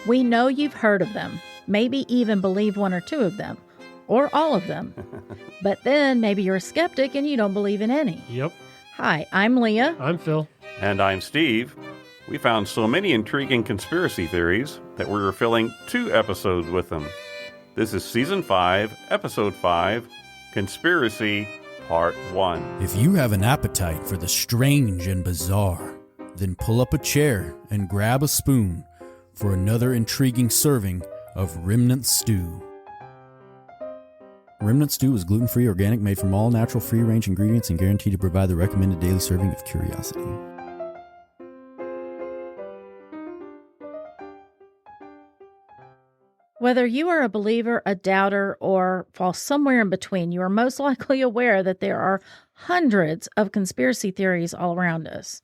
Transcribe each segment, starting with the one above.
We know you've heard of them, maybe even believe one or two of them, or all of them. But then maybe you're a skeptic and you don't believe in any. Yep. Hi, I'm Leah. I'm Phil. And I'm Steve. We found so many intriguing conspiracy theories that we're filling 2 episodes with them. This is Season 5, Episode 5, Conspiracy, Part 1. If you have an appetite for the strange and bizarre, then pull up a chair and grab a spoon for another intriguing serving of Remnant Stew. Remnant Stew is gluten-free, organic, made from all natural, free-range ingredients, and guaranteed to provide the recommended daily serving of curiosity. Whether you are a believer, a doubter, or fall somewhere in between, you are most likely aware that there are hundreds of conspiracy theories all around us.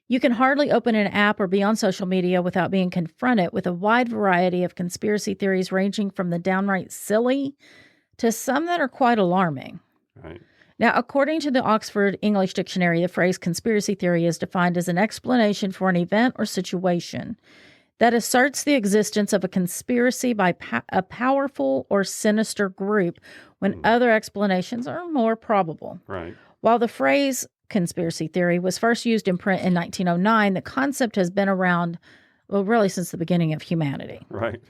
You can hardly open an app or be on social media without being confronted with a wide variety of conspiracy theories ranging from the downright silly to some that are quite alarming. Right. Now, according to the Oxford English Dictionary, the phrase conspiracy theory is defined as an explanation for an event or situation that asserts the existence of a conspiracy by a powerful or sinister group when other explanations are more probable. Right. While the phrase conspiracy theory was first used in print in 1909, the concept has been around, well, really since the beginning of humanity. Right.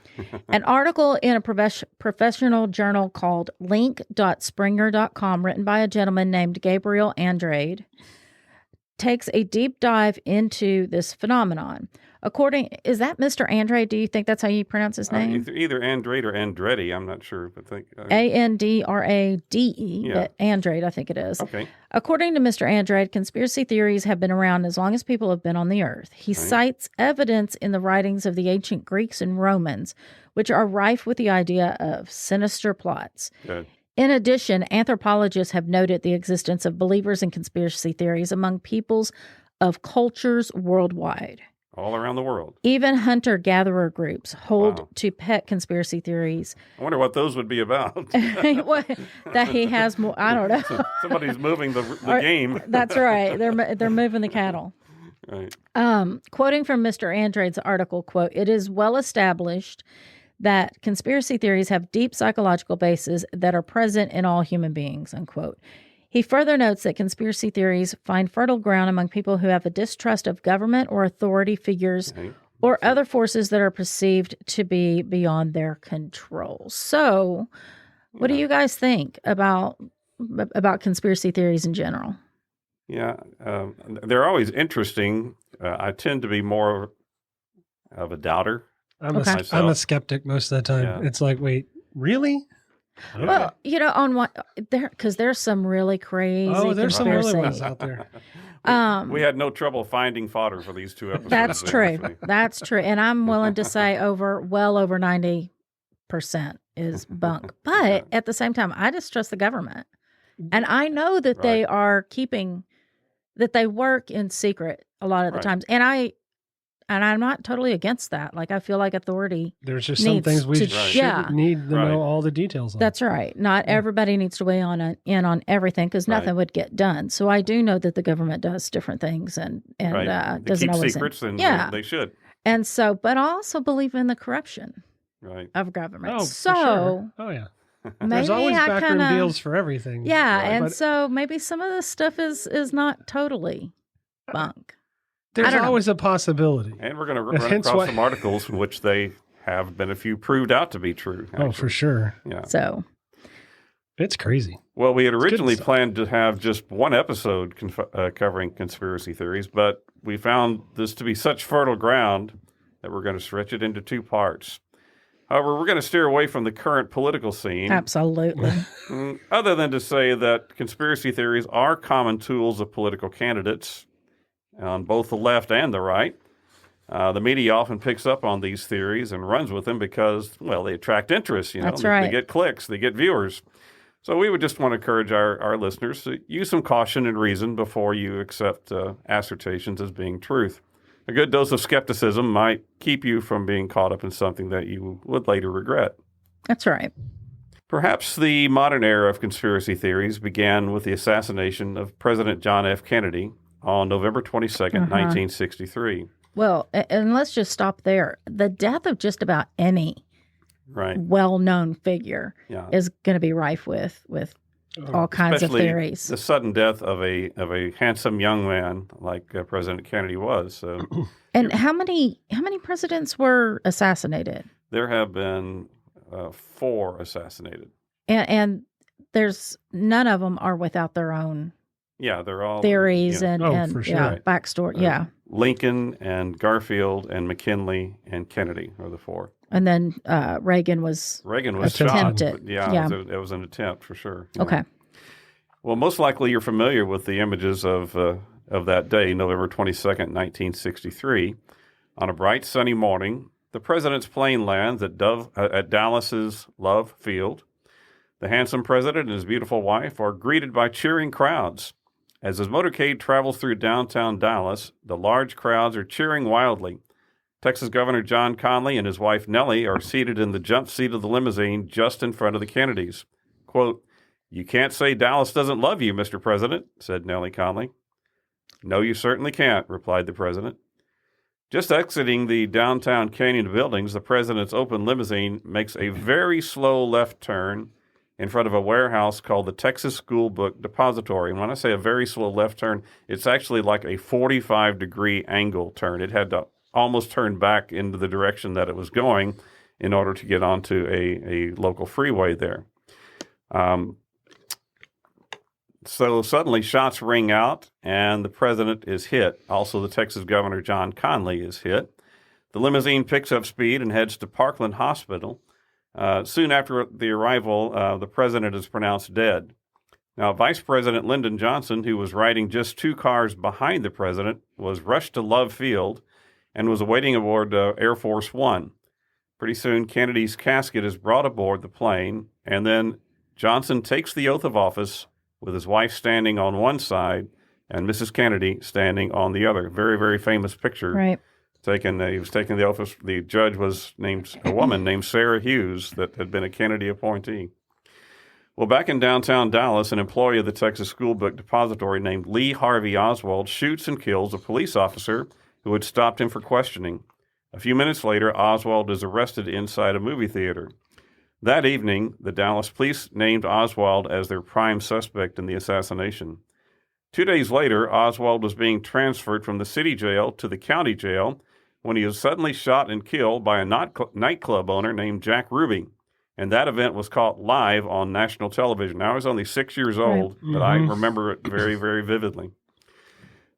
An article in a professional journal called link.springer.com, written by a gentleman named Gabriel Andrade, takes a deep dive into this phenomenon. Is that Mr. Andrade? Do you think that's how you pronounce his name? Either Andrade or Andretti, I'm not sure. But Andrade, but Andrade, I think it is. Okay. According to Mr. Andrade, conspiracy theories have been around as long as people have been on the earth. He cites evidence in the writings of the ancient Greeks and Romans, which are rife with the idea of sinister plots. Good. In addition, anthropologists have noted the existence of believers in conspiracy theories among peoples of cultures worldwide. All around the world. Even hunter-gatherer groups hold to pet conspiracy theories. I wonder what those would be about. That he has more, I don't know. Somebody's moving the game. That's right. They're moving the cattle. Right. Quoting from Mr. Andrade's article, quote, "It is well established that conspiracy theories have deep psychological bases that are present in all human beings," unquote. He further notes that conspiracy theories find fertile ground among people who have a distrust of government or authority figures or other forces that are perceived to be beyond their control. So, what do you guys think about conspiracy theories in general? Yeah, they're always interesting. I tend to be more of a doubter. I'm a skeptic most of the time. Yeah. It's like, wait, really? Well, because there's some really crazy there's some really ones out there. We had no trouble finding fodder for these 2 episodes. That's true. That's true. And I'm willing to say well over 90% is bunk. But at the same time, I just trust the government. And I know that they are that they work in secret a lot of the times. And I'm not totally against that. Like, I feel like authority There's just some things we shouldn't need to know all the details on. That's right. Not everybody needs to weigh in on everything because nothing would get done. So I do know that the government does different things and they doesn't keep always secrets, and they should. And so, but I also believe in the corruption of government. Oh, so, for sure. Oh, yeah. There's always backroom deals for everything. Yeah, and so maybe some of this stuff is not totally bunk. There's always a possibility. And we're going to run across some articles in which they have been a few proved out to be true. Actually. Oh, for sure. Yeah. So it's crazy. Well, we had originally planned to have just one episode covering conspiracy theories, but we found this to be such fertile ground that we're going to stretch it into 2 parts. However, we're going to steer away from the current political scene. Absolutely. Other than to say that conspiracy theories are common tools of political candidates on both the left and the right. The media often picks up on these theories and runs with them because, well, they attract interest. That's right. They get clicks, they get viewers. So we would just want to encourage our listeners to use some caution and reason before you accept assertions as being truth. A good dose of skepticism might keep you from being caught up in something that you would later regret. That's right. Perhaps the modern era of conspiracy theories began with the assassination of President John F. Kennedy on November 22nd, 1963. Well, and let's just stop there. The death of just about any well-known figure is going to be rife with all kinds of theories. The sudden death of a handsome young man like President Kennedy was. So. And how many presidents were assassinated? There have been 4 assassinated. And there's none of them are without their own they're all theories and for sure. backstory. Lincoln and Garfield and McKinley and Kennedy are the 4. And then Reagan was shot. It was an attempt for sure. Okay. Well, most likely you're familiar with the images of that day, November 22nd, 1963. On a bright sunny morning, the president's plane lands at Dallas's Love Field. The handsome president and his beautiful wife are greeted by cheering crowds. As his motorcade travels through downtown Dallas, the large crowds are cheering wildly. Texas Governor John Conley and his wife Nellie are seated in the jump seat of the limousine just in front of the Kennedys. Quote, "You can't say Dallas doesn't love you, Mr. President," said Nellie Conley. "No, you certainly can't," replied the president. Just exiting the downtown canyon of buildings, the president's open limousine makes a very slow left turn in front of a warehouse called the Texas School Book Depository. And when I say a very slow left turn, it's actually like a 45-degree angle turn. It had to almost turn back into the direction that it was going in order to get onto a local freeway there. So suddenly shots ring out and the president is hit. Also, the Texas Governor John Conley is hit. The limousine picks up speed and heads to Parkland Hospital. Soon after the arrival, the president is pronounced dead. Now, Vice President Lyndon Johnson, who was riding just 2 cars behind the president, was rushed to Love Field and was awaiting aboard Air Force One. Pretty soon, Kennedy's casket is brought aboard the plane, and then Johnson takes the oath of office with his wife standing on one side and Mrs. Kennedy standing on the other. Very, very famous picture. Right. He was taking the oath. The judge was a woman named Sarah Hughes that had been a Kennedy appointee. Well, back in downtown Dallas, an employee of the Texas School Book Depository named Lee Harvey Oswald shoots and kills a police officer who had stopped him for questioning. A few minutes later, Oswald is arrested inside a movie theater. That evening, the Dallas police named Oswald as their prime suspect in the assassination. 2 days later, Oswald was being transferred from the city jail to the county jail when he was suddenly shot and killed by a nightclub owner named Jack Ruby. And that event was caught live on national television. Now, I was only 6 years old, but I remember it very, very vividly.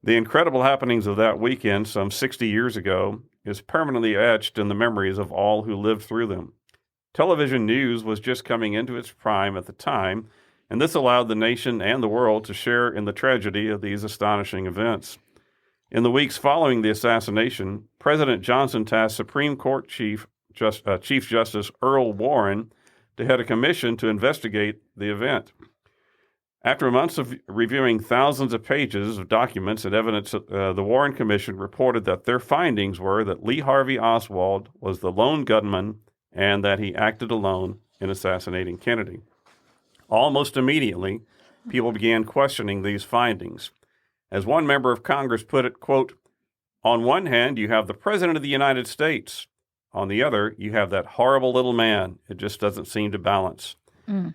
The incredible happenings of that weekend, some 60 years ago, is permanently etched in the memories of all who lived through them. Television news was just coming into its prime at the time, and this allowed the nation and the world to share in the tragedy of these astonishing events. In the weeks following the assassination, President Johnson tasked Supreme Court Chief Justice Earl Warren to head a commission to investigate the event. After months of reviewing thousands of pages of documents and evidence, the Warren Commission reported that their findings were that Lee Harvey Oswald was the lone gunman and that he acted alone in assassinating Kennedy. Almost immediately, people began questioning these findings. As one member of Congress put it, quote, "On one hand, you have the President of the United States. On the other, you have that horrible little man. It just doesn't seem to balance."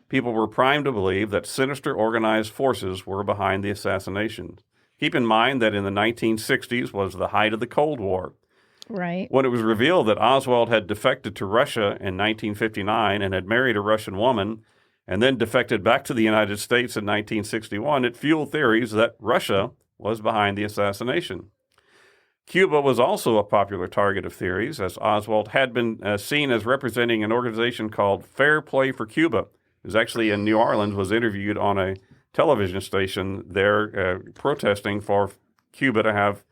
People were primed to believe that sinister organized forces were behind the assassination. Keep in mind that in the 1960s was the height of the Cold War. Right. When it was revealed that Oswald had defected to Russia in 1959 and had married a Russian woman and then defected back to the United States in 1961, it fueled theories that Russia was behind the assassination. Cuba was also a popular target of theories, as Oswald had been seen as representing an organization called Fair Play for Cuba. He was actually in New Orleans, was interviewed on a television station there protesting for Cuba to have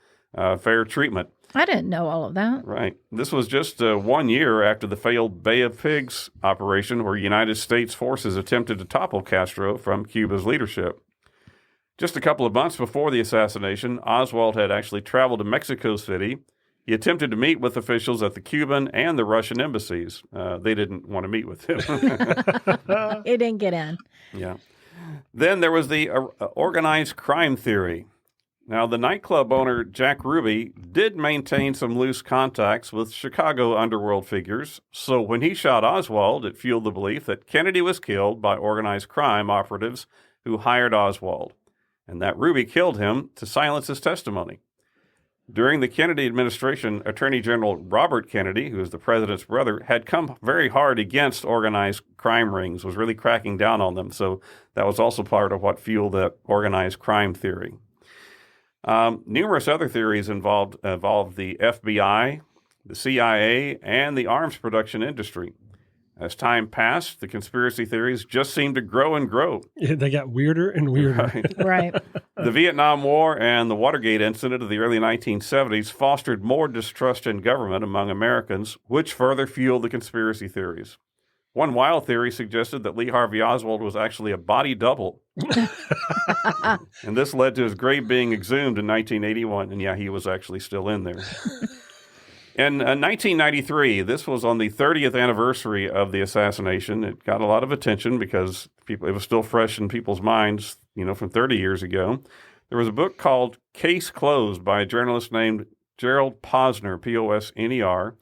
fair treatment. I didn't know all of that. Right. This was just 1 year after the failed Bay of Pigs operation, where United States forces attempted to topple Castro from Cuba's leadership. Just a couple of months before the assassination, Oswald had actually traveled to Mexico City. He attempted to meet with officials at the Cuban and the Russian embassies. They didn't want to meet with him. He didn't get in. Yeah. Then there was the organized crime theory. Now, the nightclub owner, Jack Ruby, did maintain some loose contacts with Chicago underworld figures, so when he shot Oswald, it fueled the belief that Kennedy was killed by organized crime operatives who hired Oswald, and that Ruby killed him to silence his testimony. During the Kennedy administration, Attorney General Robert Kennedy, who was the president's brother, had come very hard against organized crime rings, was really cracking down on them, so that was also part of what fueled that organized crime theory. Numerous other theories involved the FBI, the CIA, and the arms production industry. As time passed, the conspiracy theories just seemed to grow and grow. Yeah, they got weirder and weirder. Right. The Vietnam War and the Watergate incident of the early 1970s fostered more distrust in government among Americans, which further fueled the conspiracy theories. One wild theory suggested that Lee Harvey Oswald was actually a body double. And this led to his grave being exhumed in 1981. And yeah, he was actually still in there. In 1993, this was on the 30th anniversary of the assassination. It got a lot of attention because it was still fresh in people's minds, from 30 years ago. There was a book called Case Closed by a journalist named Gerald Posner, Posner.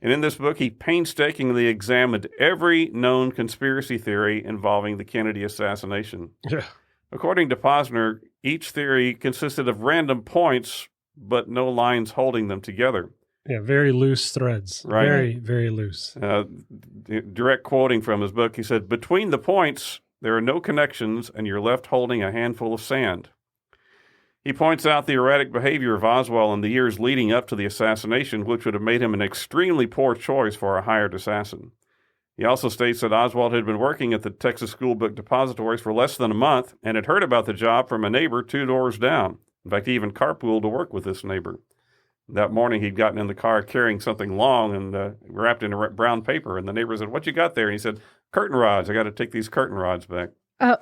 And in this book, he painstakingly examined every known conspiracy theory involving the Kennedy assassination. Yeah. According to Posner, each theory consisted of random points, but no lines holding them together. Yeah, very loose threads. Right. Very, very loose. Direct quoting from his book, he said, "Between the points, there are no connections, and you're left holding a handful of sand." He points out the erratic behavior of Oswald in the years leading up to the assassination, which would have made him an extremely poor choice for a hired assassin. He also states that Oswald had been working at the Texas School Book Depositories for less than a month and had heard about the job from a neighbor 2 doors down. In fact, he even carpooled to work with this neighbor. That morning, he'd gotten in the car carrying something long and wrapped in a brown paper, and the neighbor said, "What you got there?" And he said, "Curtain rods. I got to take these curtain rods back." Oh,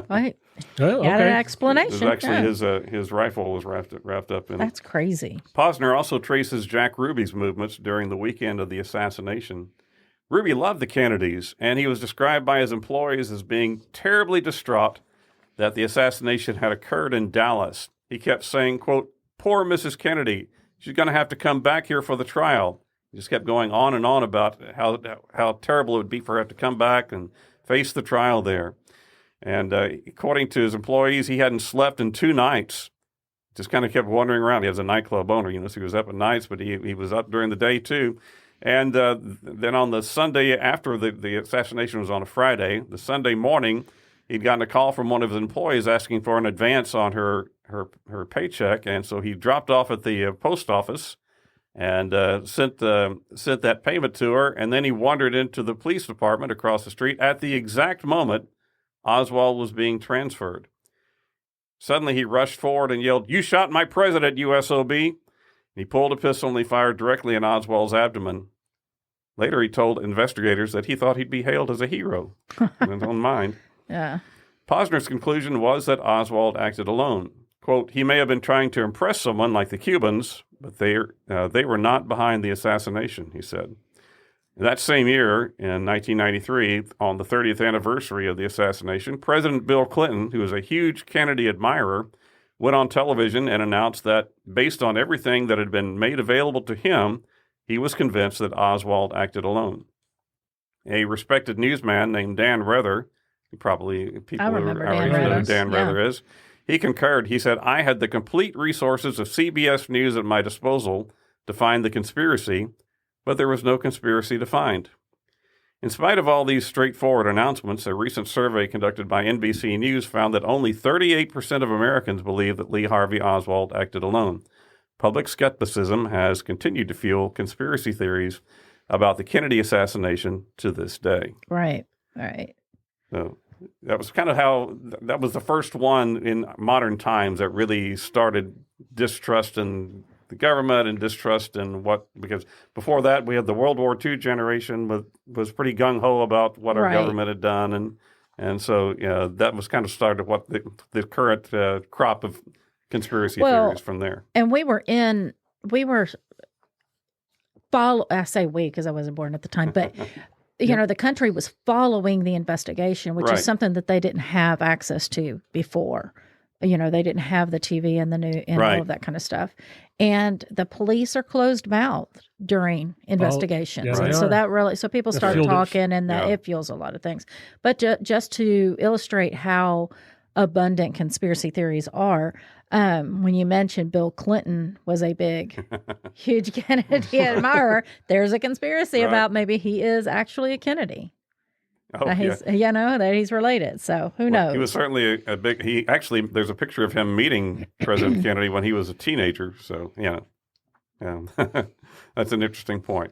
right. Oh, Got an okay. explanation. It was actually his rifle was wrapped up in it. That's crazy. Posner also traces Jack Ruby's movements during the weekend of the assassination. Ruby loved the Kennedys, and he was described by his employees as being terribly distraught that the assassination had occurred in Dallas. He kept saying, quote, "Poor Mrs. Kennedy. She's going to have to come back here for the trial." He just kept going on and on about how terrible it would be for her to come back and face the trial there. And according to his employees, he hadn't slept in 2 nights. Just kind of kept wandering around. He was a nightclub owner, so he was up at nights, but he was up during the day too. And then on the Sunday after the assassination was on a Friday, the Sunday morning, he'd gotten a call from one of his employees asking for an advance on her paycheck, and so he dropped off at the post office and sent that payment to her, and then he wandered into the police department across the street at the exact moment Oswald was being transferred. Suddenly he rushed forward and yelled, "You shot my president, you SOB!" He pulled a pistol and he fired directly in Oswald's abdomen. Later he told investigators that he thought he'd be hailed as a hero in his own mind. Yeah. Posner's conclusion was that Oswald acted alone. Quote, "He may have been trying to impress someone like the Cubans, but they were not behind the assassination," he said. That same year, in 1993, on the 30th anniversary of the assassination, President Bill Clinton, who was a huge Kennedy admirer, went on television and announced that, based on everything that had been made available to him, he was convinced that Oswald acted alone. A respected newsman named Dan Rather, people remember already Dan know who Rather. Dan Rather is, he concurred. He said, "I had the complete resources of CBS News at my disposal to find the conspiracy, but there was no conspiracy to find." In spite of all these straightforward announcements, a recent survey conducted by NBC News found that only 38% of Americans believe that Lee Harvey Oswald acted alone. Public skepticism has continued to fuel conspiracy theories about the Kennedy assassination to this day. Right. So that was kind of that was the first one in modern times that really started distrust in the government and distrust in because before that we had the World War II generation was pretty gung-ho about what our government had done. And so that was kind of started what the current crop of conspiracy theories from there. And I say we because I wasn't born at the time, but the country was following the investigation, which is something that they didn't have access to before. They didn't have the TV and the new and all of that kind of stuff. And the police are closed mouthed during investigations. Yeah, and so people started talking, and it fuels a lot of things. But just to illustrate how abundant conspiracy theories are, when you mentioned Bill Clinton was a big, huge Kennedy admirer, there's a conspiracy about maybe he is actually a Kennedy. That he's related. So who knows? He was certainly a big. There's a picture of him meeting President Kennedy when he was a teenager. So that's an interesting point.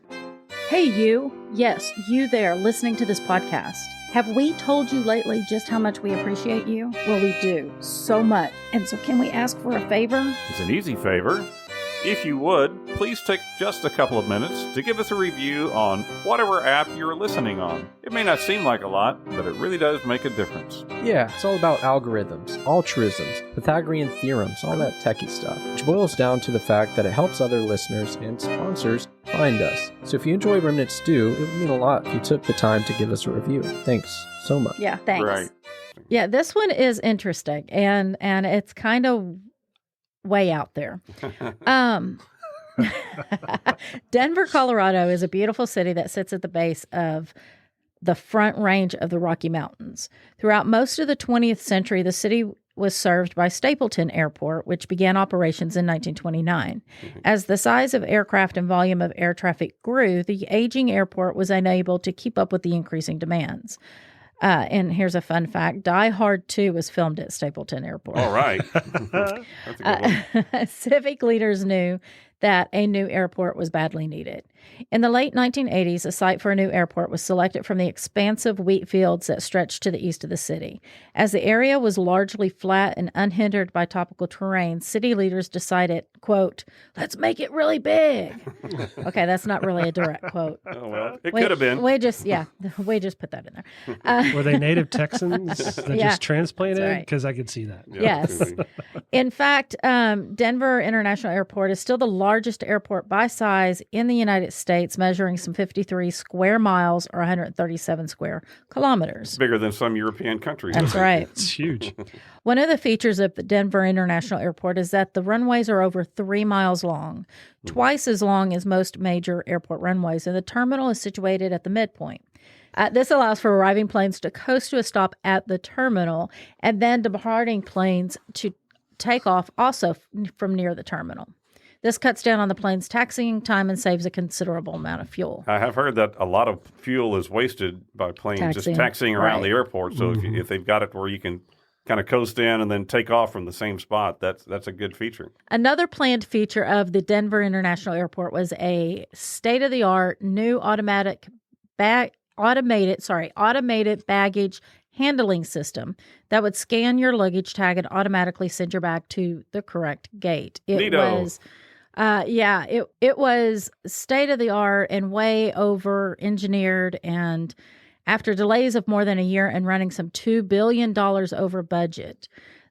Hey, you. Yes, you there listening to this podcast. Have we told you lately just how much we appreciate you? Well, we do. So much. And so can we ask for a favor? It's an easy favor. If you would, please take just a couple of minutes to give us a review on whatever app you're listening on. It may not seem like a lot, but it really does make a difference. Yeah, it's all about algorithms, altruisms, Pythagorean theorems, all that techie stuff, which boils down to the fact that it helps other listeners and sponsors find us. So if you enjoy Remnant Stew, it would mean a lot if you took the time to give us a review. Thanks so much. Yeah, thanks. Right. Yeah, this one is interesting, and it's kind of way out there. Denver, Colorado is a beautiful city that sits at the base of the Front Range of the Rocky Mountains. Throughout most of the 20th century, the city was served by Stapleton Airport, which began operations in 1929. As the size of aircraft and volume of air traffic grew, the aging airport was unable to keep up with the increasing demands. And here's a fun fact. Die Hard 2 was filmed at Stapleton Airport. All right. That's a good one. Civic leaders knew that a new airport was badly needed. In the late 1980s, a site for a new airport was selected from the expansive wheat fields that stretched to the east of the city. As the area was largely flat and unhindered by tropical terrain, city leaders decided, quote, "Let's make it really big." Okay, that's not really a direct quote. Oh, well, it could have been. We just put that in there. Were they native Texans that just transplanted? Because right. I could see that. Yes. In fact, Denver International Airport is still the largest airport by size in the United States, measuring some 53 square miles or 137 square kilometers. It's bigger than some European countries. That's right. It's huge. One of the features of the Denver International Airport is that the runways are over 3 miles long, twice as long as most major airport runways, and the terminal is situated at the midpoint. This allows for arriving planes to coast to a stop at the terminal and then departing planes to take off also from near the terminal. This cuts down on the plane's taxiing time and saves a considerable amount of fuel. I have heard that a lot of fuel is wasted by planes just taxiing around the airport. So if they've got it where you can kind of coast in and then take off from the same spot, that's a good feature. Another planned feature of the Denver International Airport was a state-of-the-art new automated baggage handling system that would scan your luggage tag and automatically send your bag to the correct gate. It was state of the art and way over engineered, and after delays of more than a year and running some $2 billion over budget,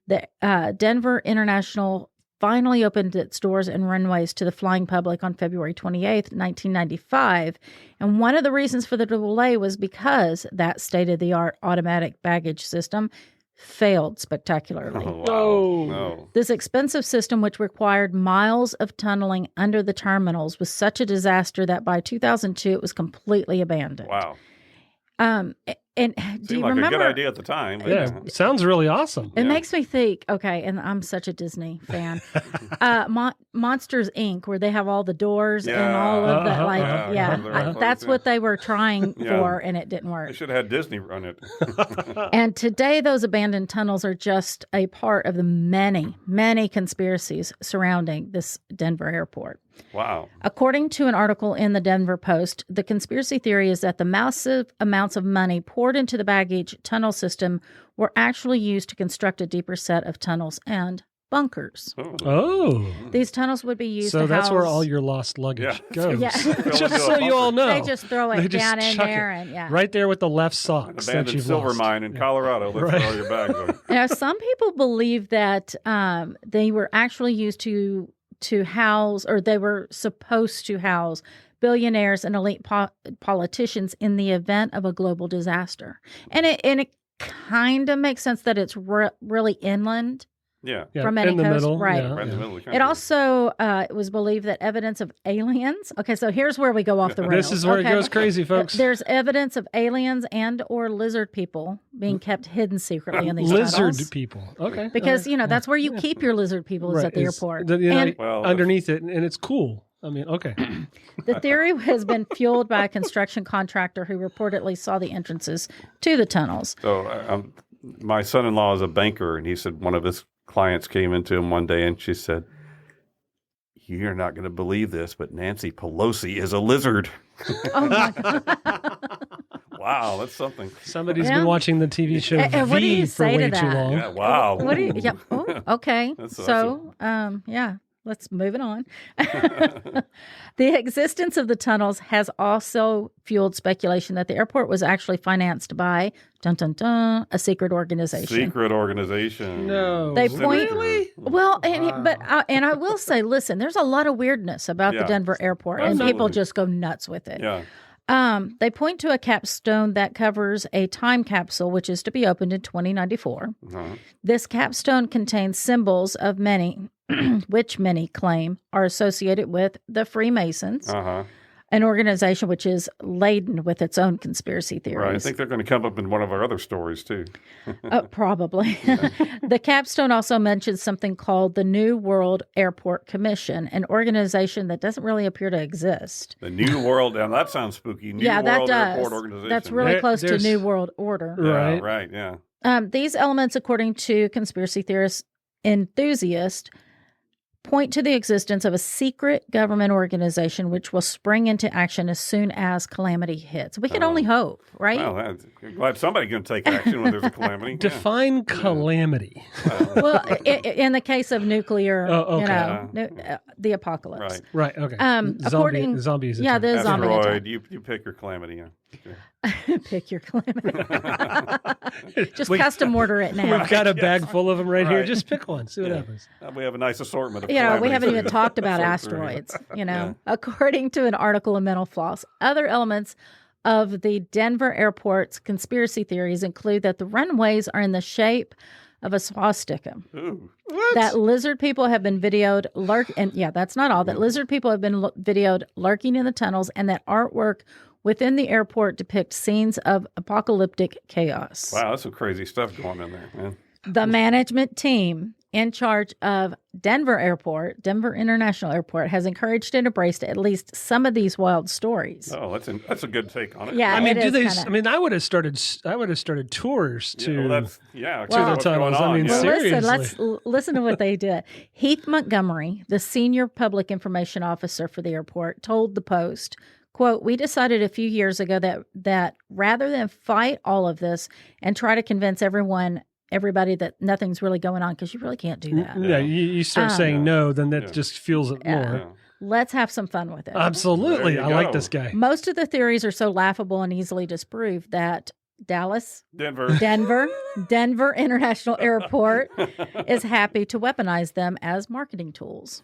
the Denver International finally opened its doors and runways to the flying public on February 28th, 1995. And one of the reasons for the delay was because that state-of-the-art automatic baggage system failed spectacularly. Oh, wow. No. This expensive system, which required miles of tunneling under the terminals, was such a disaster that by 2002 it was completely abandoned. Wow. And do you like remember? A good idea at the time. But yeah, sounds really awesome. It makes me think. Okay, and I'm such a Disney fan. Monsters Inc., where they have all the doors and all of that. That's what they were trying for, and it didn't work. They should have had Disney run it. And today, those abandoned tunnels are just a part of the many, many conspiracies surrounding this Denver airport. Wow. According to an article in the Denver Post, the conspiracy theory is that the massive amounts of money poured into the baggage tunnel system were actually used to construct a deeper set of tunnels and bunkers. Oh. These tunnels would be used to house... So that's where all your lost luggage goes. Yeah. Just so you all know. They just throw it down in there. And right there with the left socks. An abandoned silver mine in Colorado. That's where all your bags are. Now, some people believe that they were actually used to house, or they were supposed to house, billionaires and elite politicians in the event of a global disaster. And it kind of makes sense that it's really inland. from many in the coasts. middle, Right. Right in the middle of the country. It also it was believed that evidence of aliens. Okay, so here's where we go off the rails. This is where it goes crazy, folks. There's evidence of aliens and or lizard people being kept hidden secretly in these Lizard tunnels. people. Okay. Because, that's where you keep your lizard people is at the airport. And Well, underneath it, and it's cool. I mean, okay. The theory has been fueled by a construction contractor who reportedly saw the entrances to the tunnels. So my son-in-law is a banker, and he said one of his clients came into him one day, and she said, "You're not going to believe this, but Nancy Pelosi is a lizard." Oh, my God. Wow, that's something. Somebody's been watching the TV show And what do V you for say way to too that? long. Yeah, wow. What do you, yeah. Oh, okay. That's So, let's move it on. The existence of the tunnels has also fueled speculation that the airport was actually financed by, dun dun dun, a secret organization. Secret organization. No. They Sinister. point well, and I will say, listen, there's a lot of weirdness about the Yeah. Denver airport, and Absolutely. people just go nuts with it. Yeah. They point to a capstone that covers a time capsule, which is to be opened in 2094. Uh-huh. This capstone contains symbols of many, which many claim are associated with the Freemasons, Uh-huh. an organization which is laden with its own conspiracy theories. Right. I think they're going to come up in one of our other stories, too. Probably. The capstone also mentions something called the New World Airport Commission, an organization that doesn't really appear to exist. The New World, now that sounds spooky. New Yeah, that World does. Airport Organization. That's really close to there's- New World Order. Yeah, Right. right, yeah. These elements, according to conspiracy theorists enthusiasts, point to the existence of a secret government organization which will spring into action as soon as calamity hits. We can only hope, right? Well, I'm glad somebody's going to take action when there's a calamity. Yeah. Define calamity. Well, in the case of nuclear, Oh, okay. The apocalypse. Right. Right. Okay. According, zombies. yeah, the zombie attack. Asteroid, you pick your calamity. Yeah. Okay. Pick your calamity. Just custom order it now. We've got a bag full of them right here. Right. Just pick one. See what happens. We have a nice assortment of We haven't calamities even to talked about sort through. asteroids, According to an article in Mental Floss, other elements of the Denver airport's conspiracy theories include that the runways are in the shape of a swastika. Ooh. That lizard people have been videoed that's not all. That lizard people have been videoed lurking in the tunnels, and that artwork within the airport depicts scenes of apocalyptic chaos. Wow, that's some crazy stuff going in there, man. The management team in charge of Denver International Airport, has encouraged and embraced at least some of these wild stories. Oh, that's a good take on it. Yeah, I mean, it do is they? kinda- I would have started tours to. Yeah, well, that's, to what's the going tunnels. I on, mean, yeah. Well, seriously. listen, listen to what they did. Heath Montgomery, the senior public information officer for the airport, told the Post, quote, "We decided a few years ago that rather than fight all of this and try to convince everybody that nothing's really going on, because you really can't do that. Yeah, you start saying no, then that just fuels it more. Yeah. Let's have some fun with it. Absolutely. There you I like go. this guy. Most of the theories are so laughable and easily disproved that Denver. Denver International Airport is happy to weaponize them as marketing tools.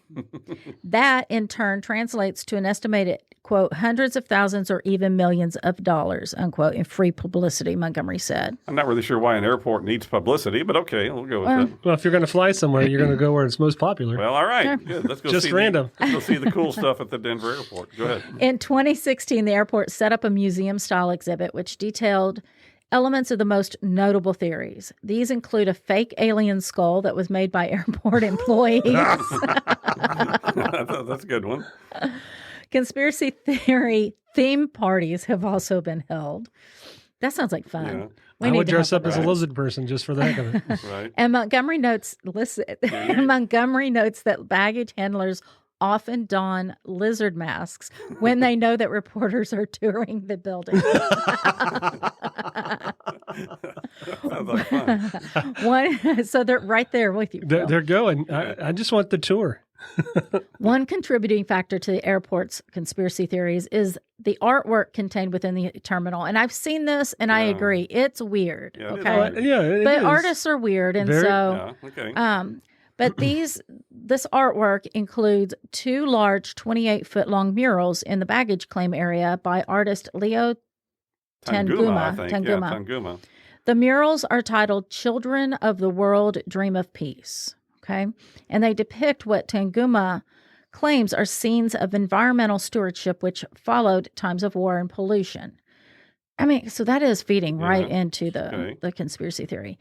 That, in turn, translates to an estimated, quote, hundreds of thousands or even millions of dollars, unquote, in free publicity, Montgomery said. I'm not really sure why an airport needs publicity, but okay, we'll go with it. Well, if you're going to fly somewhere, you're going to go where it's most popular. Well, all right. Good. Let's go Just see random. let's go see the cool stuff at the Denver airport. Go ahead. In 2016, the airport set up a museum-style exhibit which detailed elements of the most notable theories. These include a fake alien skull that was made by airport employees. That's a good one. Conspiracy theory theme parties have also been held. That sounds like fun. Yeah. We I need would to dress help up as with a that. lizard person just for the heck of it. Right. And Montgomery notes, Montgomery notes that baggage handlers often don lizard masks when they know that reporters are touring the building. Sounds like fun. So they're right there with you. Phil. They're going. I just want the tour. One contributing factor to the airport's conspiracy theories is the artwork contained within the terminal. And I've seen this, and I agree. It's weird. Yeah, it is okay. weird. Yeah, it But is. artists are weird. And Very- so, Yeah, okay. but this artwork includes two large 28-foot-long murals in the baggage claim area by artist Leo Tanguma, I think. Tanguma. Yeah, Tanguma. The murals are titled "Children of the World Dream of Peace." Okay. And they depict what Tanguma claims are scenes of environmental stewardship which followed times of war and pollution. I mean, so that is feeding right into the conspiracy theory.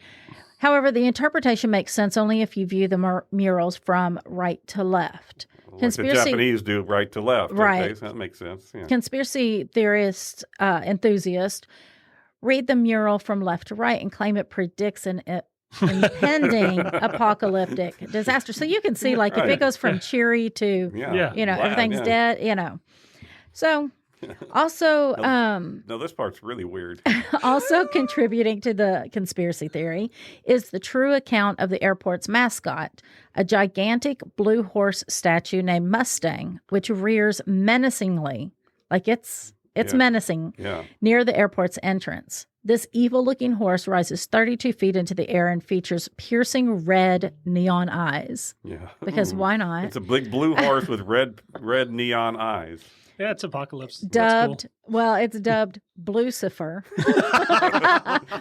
However, the interpretation makes sense only if you view the murals from right to left. Like the Japanese do right to left. Right. Okay, so that makes sense. Yeah. Conspiracy theorists, enthusiasts, read the mural from left to right and claim it predicts an impending apocalyptic disaster. So you can see, like, if it goes from cheery to, everything's dead, So also, no, this part's really weird. Also contributing to the conspiracy theory is the true account of the airport's mascot, a gigantic blue horse statue named Mustang, which rears menacingly, like it's menacing, near the airport's entrance. This evil-looking horse rises 32 feet into the air and features piercing red neon eyes. Yeah. Because why not? It's a big blue horse with red neon eyes. Yeah, it's apocalypse. It's dubbed Blucifer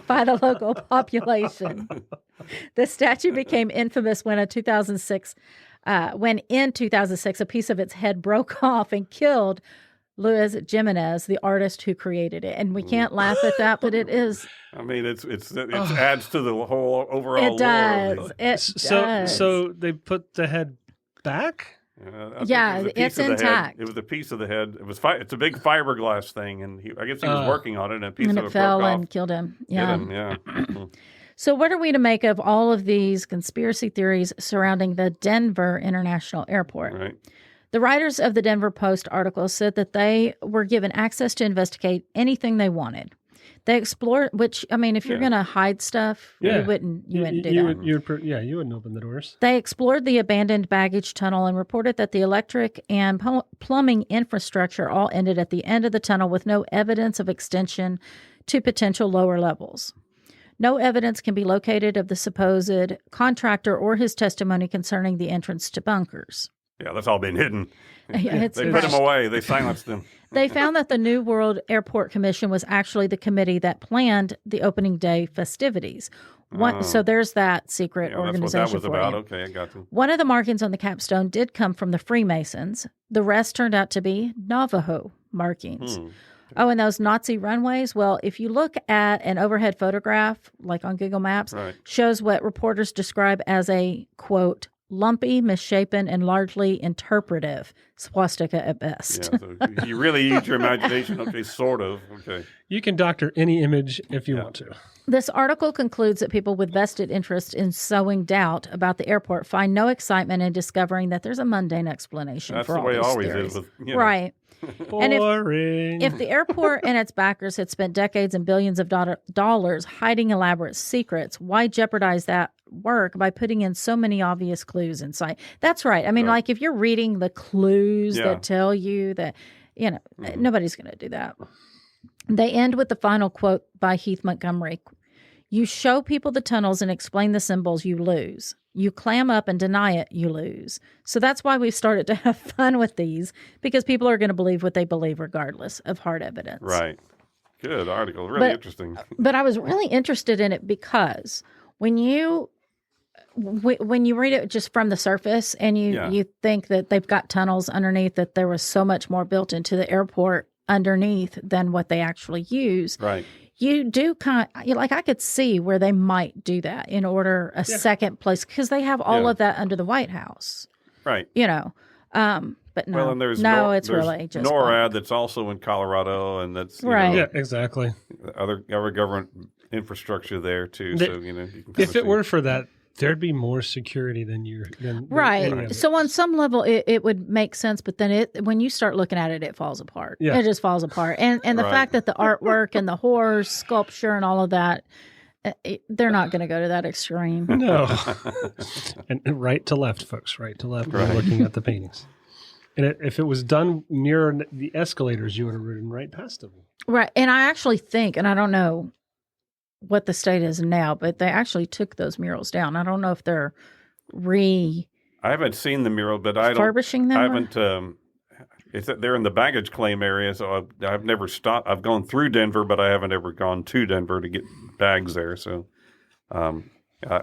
by the local population. The statue became infamous when in 2006 a piece of its head broke off and killed Luis Jimenez, the artist who created it. And we can't laugh at that, but it is. I mean, it adds to the whole overall lore. It does. So they put the head back? It's intact. It was a piece of the head. It's a big fiberglass thing, and I guess he was working on it, and a piece of it fell broke and off. killed him. Yeah. So what are we to make of all of these conspiracy theories surrounding the Denver International Airport? Right. The writers of the Denver Post article said that they were given access to investigate anything they wanted. They explored, which, I mean, if you're going to hide stuff, you wouldn't do that. You wouldn't open the doors. They explored the abandoned baggage tunnel and reported that the electric and plumbing infrastructure all ended at the end of the tunnel with no evidence of extension to potential lower levels. No evidence can be located of the supposed contractor or his testimony concerning the entrance to bunkers. Yeah, that's all been hidden. They put him away. They silenced him. They found that the New World Airport Commission was actually the committee that planned the opening day festivities. So there's that secret organization. That's what that was about. You. Okay, I got you. One of the markings on the capstone did come from the Freemasons. The rest turned out to be Navajo markings. Oh, and those Nazi runways? Well, if you look at an overhead photograph, like on Google Maps, shows what reporters describe as a, quote, lumpy, misshapen, and largely interpretive swastika at best. Yeah, so you really use your imagination. Okay, sort of. Okay. You can doctor any image if you want to. This article concludes that people with vested interest in sowing doubt about the airport find no excitement in discovering that there's a mundane explanation for all these theories. That's the way it always is. With, Right. Boring. And if the airport and its backers had spent decades and billions of dollars hiding elaborate secrets, why jeopardize that work by putting in so many obvious clues in sight? That's right. I mean, like if you're reading the clues that tell you that, nobody's going to do that. They end with the final quote by Heath Montgomery. You show people the tunnels and explain the symbols, you lose. You clam up and deny it, you lose. So that's why we've started to have fun with these, because people are going to believe what they believe regardless of hard evidence. Right. Good article. Really interesting. But I was really interested in it because when you read it just from the surface and you think that they've got tunnels underneath, that there was so much more built into the airport underneath than what they actually use. Right. You do I could see where they might do that in order a second place, because they have all of that under the White House. Right. But no. Well, and there's it's really just NORAD that's also in Colorado, and that's right. Yeah, exactly. Other government infrastructure there too. So you can if it were for that, there'd be more security than right. So on some level, it would make sense, but then when you start looking at it, it falls apart. Yeah. It just falls apart. And the fact that the artwork and the horror sculpture and all of that, they're not going to go to that extreme. No. and right to left, folks. Right to left. Right. Looking at the paintings. And if it was done near the escalators, you would have ridden right past them. Right. And I actually think, and I don't know what the state is now, but they actually took those murals down. I don't know if they're I haven't seen the mural, but refurbishing them. I haven't. They're in the baggage claim area, so I've never stopped. I've gone through Denver, but I haven't ever gone to Denver to get bags there. So,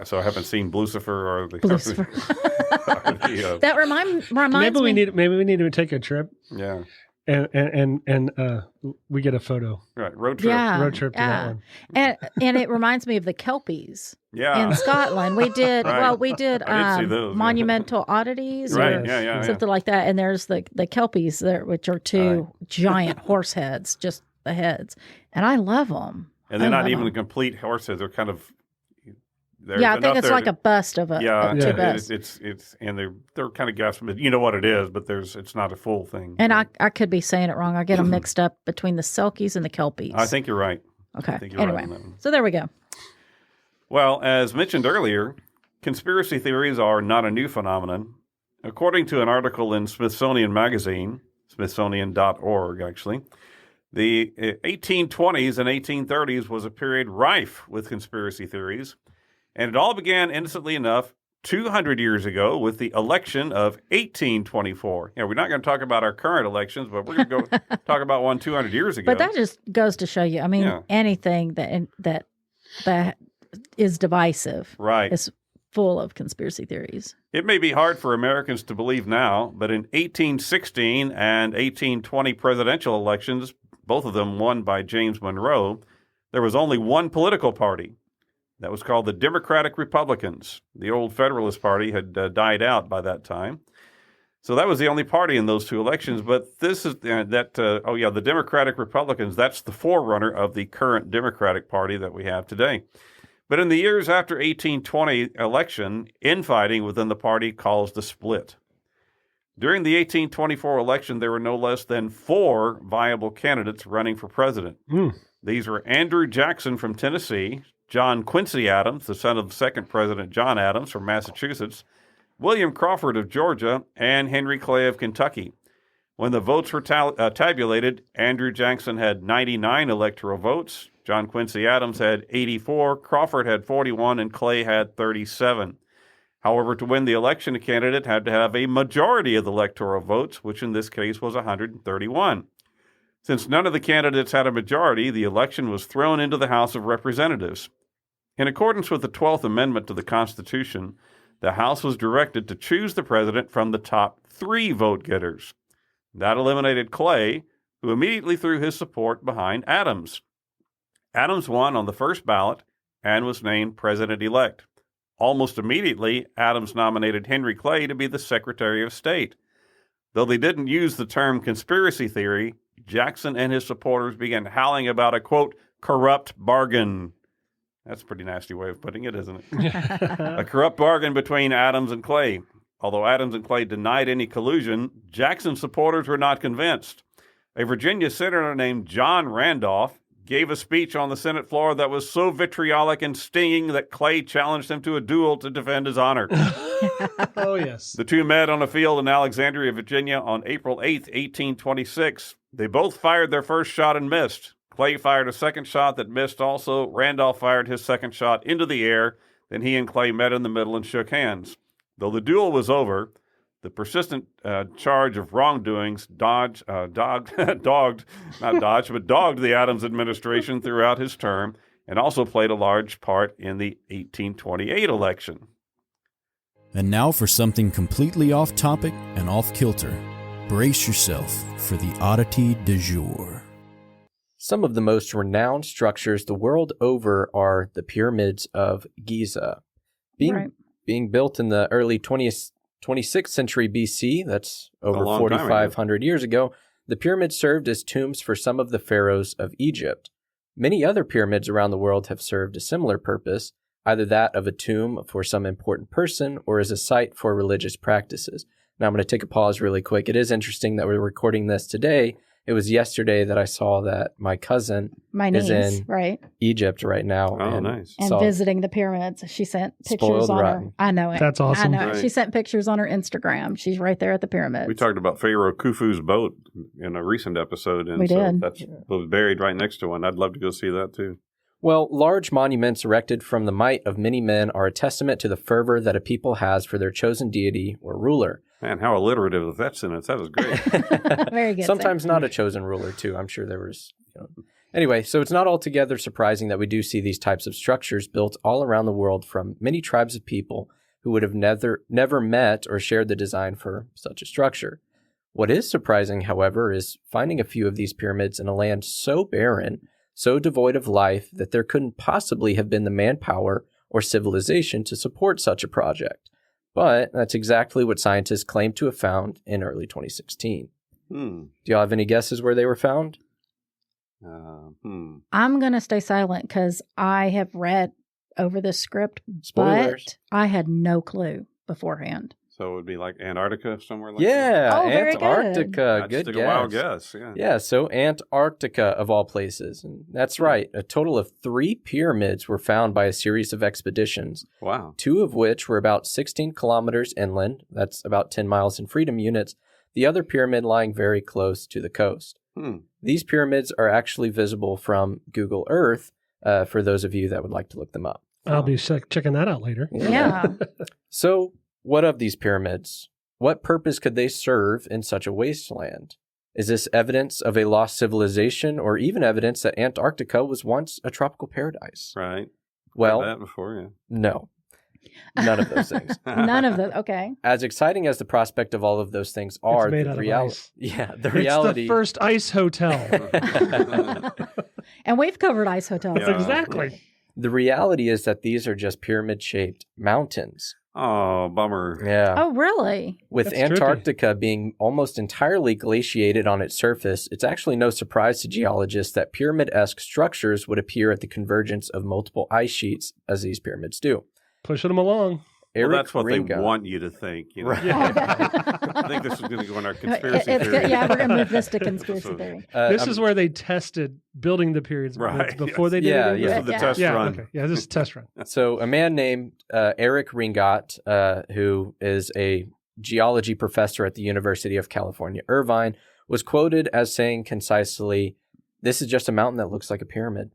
So I haven't seen Lucifer or the... Lucifer. That reminds Maybe me. we need to take a trip Yeah. and we get a photo. Right. Road trip. Yeah, Road trip to that one. and it reminds me of the Kelpies Yeah. in Scotland. We did Right. we did I did see those, yeah. Monumental Oddities, Right. or Yeah. something like that. And there's the Kelpies there, which are two giant horse heads, just the heads, and I love them. And they're not even complete horses. They're kind of... I think it's like a bust of a two busts. It's and they're kind of gasping. But you know what it is, but it's not a full thing. And I could be saying it wrong. I get them mixed up between the Selkies and the Kelpies. I think you're right. Okay. I think you're anyway, right on that one. So there we go. Well, as mentioned earlier, conspiracy theories are not a new phenomenon. According to an article in Smithsonian Magazine, Smithsonian.org actually, the 1820s and 1830s was a period rife with conspiracy theories. And it all began, innocently enough, 200 years ago with the election of 1824. We're not going to talk about our current elections, but we're going to go talk about one 200 years ago. But that just goes to show you, I mean, anything that is divisive is full of conspiracy theories. It may be hard for Americans to believe now, but in 1816 and 1820 presidential elections, both of them won by James Monroe, there was only one political party. That was called the Democratic Republicans. The old Federalist Party had died out by that time. So that was the only party in those two elections. But this is the Democratic Republicans, that's the forerunner of the current Democratic Party that we have today. But in the years after 1820 election, infighting within the party caused a split. During the 1824 election, there were no less than 4 viable candidates running for president. These were Andrew Jackson from Tennessee, John Quincy Adams, the son of the second President John Adams from Massachusetts, William Crawford of Georgia, and Henry Clay of Kentucky. When the votes were tabulated, Andrew Jackson had 99 electoral votes, John Quincy Adams had 84, Crawford had 41, and Clay had 37. However, to win the election, a candidate had to have a majority of the electoral votes, which in this case was 131. Since none of the candidates had a majority, the election was thrown into the House of Representatives. In accordance with the 12th Amendment to the Constitution, the House was directed to choose the president from the top 3 vote-getters. That eliminated Clay, who immediately threw his support behind Adams. Adams won on the first ballot and was named president-elect. Almost immediately, Adams nominated Henry Clay to be the Secretary of State. Though they didn't use the term conspiracy theory, Jackson and his supporters began howling about a, quote, corrupt bargain. That's a pretty nasty way of putting it, isn't it? A corrupt bargain between Adams and Clay. Although Adams and Clay denied any collusion, Jackson's supporters were not convinced. A Virginia senator named John Randolph gave a speech on the Senate floor that was so vitriolic and stinging that Clay challenged him to a duel to defend his honor. Oh, yes. The two met on a field in Alexandria, Virginia on April 8, 1826. They both fired their first shot and missed. Clay fired a second shot that missed also. Randolph fired his second shot into the air. Then he and Clay met in the middle and shook hands. Though the duel was over, the persistent charge of wrongdoings dogged the Adams administration throughout his term and also played a large part in the 1828 election. And now for something completely off topic and off kilter. Brace yourself for the oddity du jour. Some of the most renowned structures the world over are the pyramids of Giza. Being built in the early 26th century BC, that's over 4,500 years ago, the pyramids served as tombs for some of the pharaohs of Egypt. Many other pyramids around the world have served a similar purpose, either that of a tomb for some important person or as a site for religious practices. Now I'm going to take a pause really quick. It is interesting that we're recording this today. It was yesterday that I saw that my cousin is in Egypt right now. Oh, nice. And visiting the pyramids. She sent pictures on her. I know it. That's awesome. I know it. She sent pictures on her Instagram. She's right there at the pyramids. We talked about Pharaoh Khufu's boat in a recent episode. And we did. That was buried right next to one. I'd love to go see that too. Well, large monuments erected from the might of many men are a testament to the fervor that a people has for their chosen deity or ruler. Man, how alliterative of that sentence. That was great. Very good. Sometimes not a chosen ruler, too. I'm sure there was Anyway, so it's not altogether surprising that we do see these types of structures built all around the world from many tribes of people who would have never met or shared the design for such a structure. What is surprising, however, is finding a few of these pyramids in a land so barren, so devoid of life, that there couldn't possibly have been the manpower or civilization to support such a project. But that's exactly what scientists claim to have found in early 2016. Do y'all have any guesses where they were found? I'm going to stay silent because I have read over this script, Spoilers. but I had no clue beforehand. So it would be like Antarctica, somewhere like Yeah, Oh, very good. Antarctica. that? Good Just guess. a wild guess, yeah. Yeah, so Antarctica of all places. And that's right. A total of 3 pyramids were found by a series of expeditions, Wow. 2 of which were about 16 kilometers inland. That's about 10 miles in freedom units. The other pyramid lying very close to the coast. These pyramids are actually visible from Google Earth for those of you that would like to look them up. I'll be checking that out later. Yeah. So, what of these pyramids? What purpose could they serve in such a wasteland? Is this evidence of a lost civilization or even evidence that Antarctica was once a tropical paradise? Right. Well, Heard that before, yeah. no. None of those things. None of them. Okay. As exciting as the prospect of all of those things are, made the out of reality. ice. Yeah, the It's reality. the first ice hotel. And we've covered ice hotels. Yeah. Exactly. The reality is that these are just pyramid-shaped mountains. Oh, bummer. Yeah. Oh, really? With That's trippy. Antarctica being almost entirely glaciated on its surface, it's actually no surprise to geologists that pyramid-esque structures would appear at the convergence of multiple ice sheets, as these pyramids do. Pushing them along. Well, Eric that's what Ringa. they want you to think. You know? Right. I think this is going to go in our conspiracy theory. Yeah, we're going to move this to conspiracy theory. This is where they tested building the pyramids Right, before yes. they did Yeah, it. yeah. This is the Yeah. test Yeah, run. okay. Yeah, this is a test run. So a man named Eric Ringot, who is a geology professor at the University of California, Irvine, was quoted as saying concisely, "This is just a mountain that looks like a pyramid."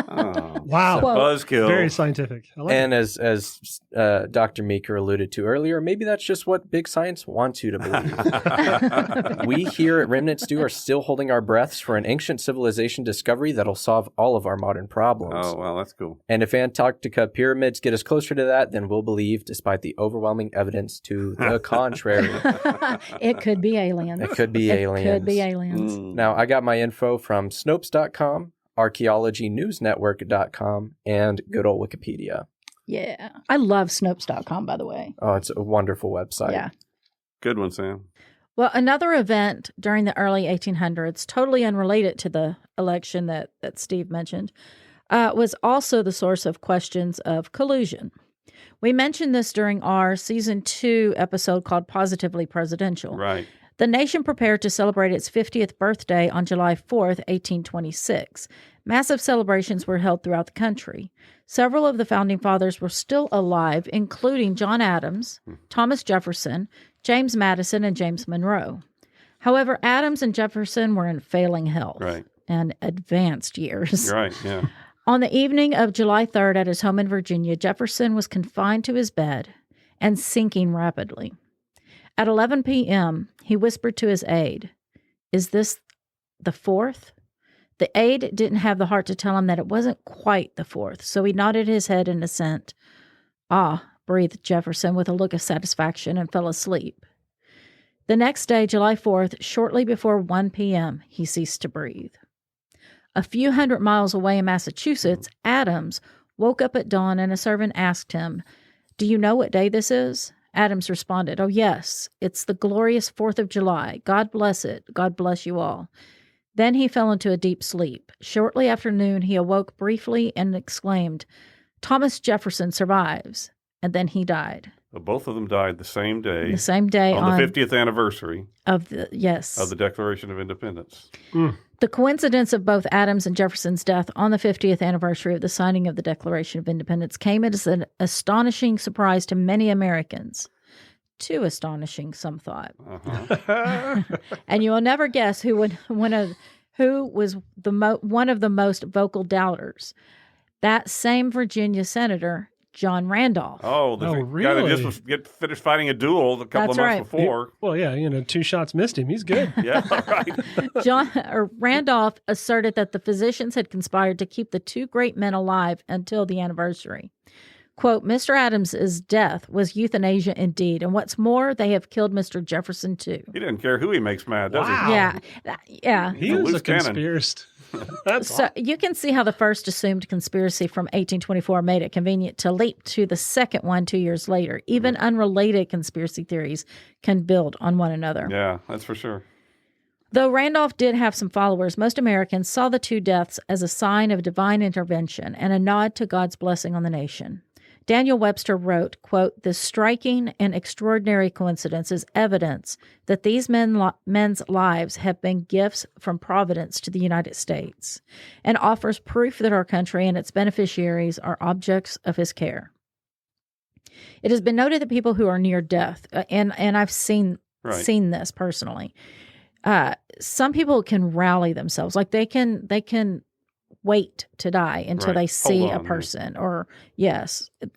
Oh. Wow. Whoa. Buzzkill. Very scientific. I like And as Dr. Meeker alluded to earlier, maybe that's just what big science wants you to believe. We here at Remnant Stew are still holding our breaths for an ancient civilization discovery that'll solve all of our modern problems. Oh, well, that's cool. And if Antarctica pyramids get us closer to that, then we'll believe despite the overwhelming evidence to the contrary. It could be aliens. It could be aliens. Could be aliens. Now, I got my info from Snopes.com, archaeologynewsnetwork.com, and good old Wikipedia. Yeah. I love Snopes.com, by the way. Oh, it's a wonderful website. Yeah. Good one, Sam. Well, another event during the early 1800s, totally unrelated to the election that Steve mentioned, was also the source of questions of collusion. We mentioned this during our season 2 episode called Positively Presidential. Right. The nation prepared to celebrate its 50th birthday on July 4th, 1826. Massive celebrations were held throughout the country. Several of the founding fathers were still alive, including John Adams, Thomas Jefferson, James Madison, and James Monroe. However, Adams and Jefferson were in failing health Right. and advanced years. You're right, yeah. On the evening of July 3rd at his home in Virginia, Jefferson was confined to his bed and sinking rapidly. At 11 p.m., he whispered to his aide, "Is this the 4th?" The aide didn't have the heart to tell him that it wasn't quite the 4th, so he nodded his head in assent. "Ah," breathed Jefferson with a look of satisfaction and fell asleep. The next day, July 4th, shortly before 1 p.m., he ceased to breathe. A few hundred miles away in Massachusetts, Adams woke up at dawn and a servant asked him, "Do you know what day this is?" Adams responded, "Oh, yes, it's the glorious 4th of July. God bless it. God bless you all." Then he fell into a deep sleep. Shortly after noon, he awoke briefly and exclaimed, "Thomas Jefferson survives." And then he died. Well, both of them died the same day. The same day on the 50th anniversary of the of the Declaration of Independence. The coincidence of both Adams and Jefferson's death on the 50th anniversary of the signing of the Declaration of Independence came as an astonishing surprise to many Americans. Too astonishing, some thought. Uh-huh. And you will never guess who was one of the most vocal doubters. That same Virginia senator, John Randolph. Oh, the guy that really? just was finished fighting a duel a couple of months before. Well, yeah, 2 shots missed him. He's good. Yeah, right. Randolph asserted that the physicians had conspired to keep the two great men alive until the anniversary. Quote, Mr. Adams's death was euthanasia indeed, and what's more, they have killed Mr. Jefferson too. He didn't care who he makes mad, does Wow. Yeah. He was a conspiracist. That's So you can see how the first assumed conspiracy from 1824 made it convenient to leap to the second one 2 years later. Even unrelated conspiracy theories can build on one another. Yeah, that's for sure. Though Randolph did have some followers, most Americans saw the two deaths as a sign of divine intervention and a nod to God's blessing on the nation. Daniel Webster wrote, quote, "This striking and extraordinary coincidence is evidence that these men's lives have been gifts from Providence to the United States and offers proof that our country and its beneficiaries are objects of his care. It has been noted that people who are near death, and I've seen this personally, some people can rally themselves. Like they can wait to die until they see a person or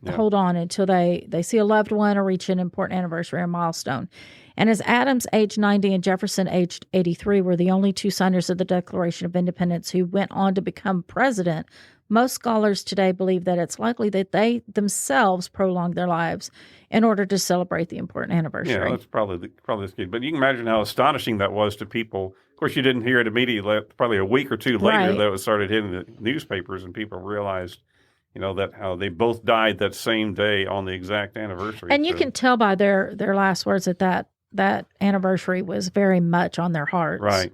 hold on until they see a loved one or reach an important anniversary or milestone. And as Adams, aged 90, and Jefferson, aged 83, were the only two signers of the Declaration of Independence who went on to become president, most scholars today believe that it's likely that they themselves prolonged their lives in order to celebrate the important anniversary. Yeah, that's probably the key. But you can imagine how astonishing that was to people. Of course, you didn't hear it immediately. Probably a week or two later that it started hitting the newspapers, and people realized, that how they both died that same day on the exact anniversary. And you can tell by their last words that anniversary was very much on their hearts. Right.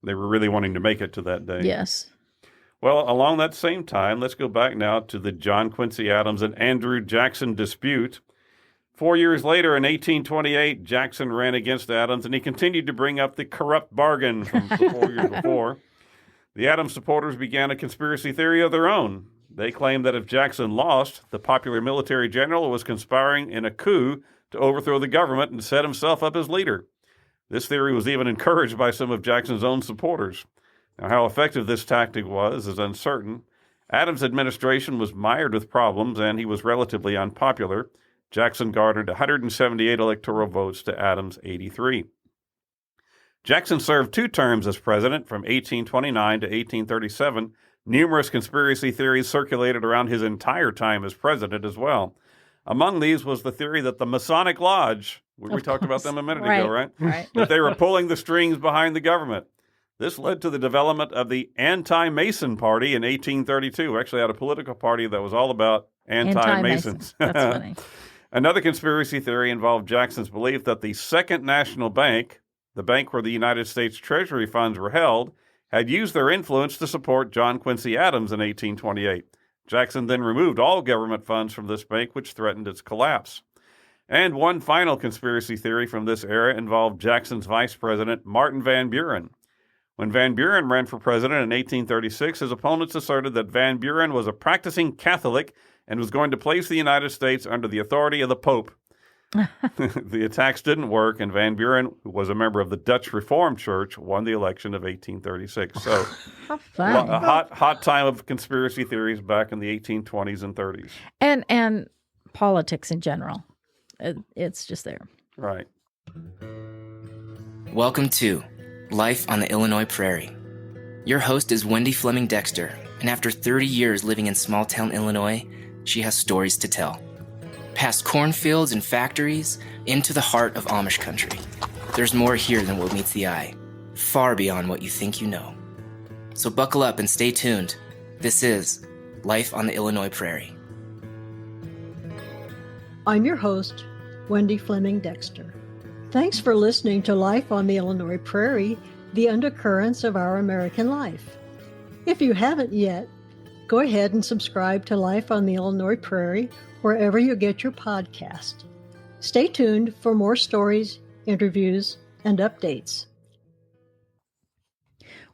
They were really wanting to make it to that day. Yes. Well, along that same time, let's go back now to the John Quincy Adams and Andrew Jackson dispute. 4 years later, in 1828, Jackson ran against Adams, and he continued to bring up the corrupt bargain from 4 years before. The Adams supporters began a conspiracy theory of their own. They claimed that if Jackson lost, the popular military general was conspiring in a coup to overthrow the government and set himself up as leader. This theory was even encouraged by some of Jackson's own supporters. Now, how effective this tactic was is uncertain. Adams' administration was mired with problems, and he was relatively unpopular. Jackson garnered 178 electoral votes to Adams' 83. Jackson served 2 terms as president from 1829 to 1837. Numerous conspiracy theories circulated around his entire time as president as well. Among these was the theory that the Masonic Lodge, we talked about them a minute ago, right? That they were pulling the strings behind the government. This led to the development of the Anti-Mason Party in 1832. We actually had a political party that was all about anti-Masons. That's funny. Another conspiracy theory involved Jackson's belief that the Second National Bank, the bank where the United States Treasury funds were held, had used their influence to support John Quincy Adams in 1828. Jackson then removed all government funds from this bank, which threatened its collapse. And one final conspiracy theory from this era involved Jackson's vice president, Martin Van Buren. When Van Buren ran for president in 1836, his opponents asserted that Van Buren was a practicing Catholic and was going to place the United States under the authority of the Pope. The attacks didn't work, and Van Buren, who was a member of the Dutch Reformed Church, won the election of 1836. So, how fun. A hot time of conspiracy theories back in the 1820s and 30s. And politics in general. It's just there. Right. Welcome to Life on the Illinois Prairie. Your host is Wendy Fleming Dexter, and after 30 years living in small-town Illinois, she has stories to tell. Past cornfields and factories, into the heart of Amish country. There's more here than what meets the eye, far beyond what you think you know. So buckle up and stay tuned. This is Life on the Illinois Prairie. I'm your host, Wendy Fleming Dexter. Thanks for listening to Life on the Illinois Prairie, the undercurrents of our American life. If you haven't yet, go ahead and subscribe to Life on the Illinois Prairie wherever you get your podcast. Stay tuned for more stories, interviews, and updates.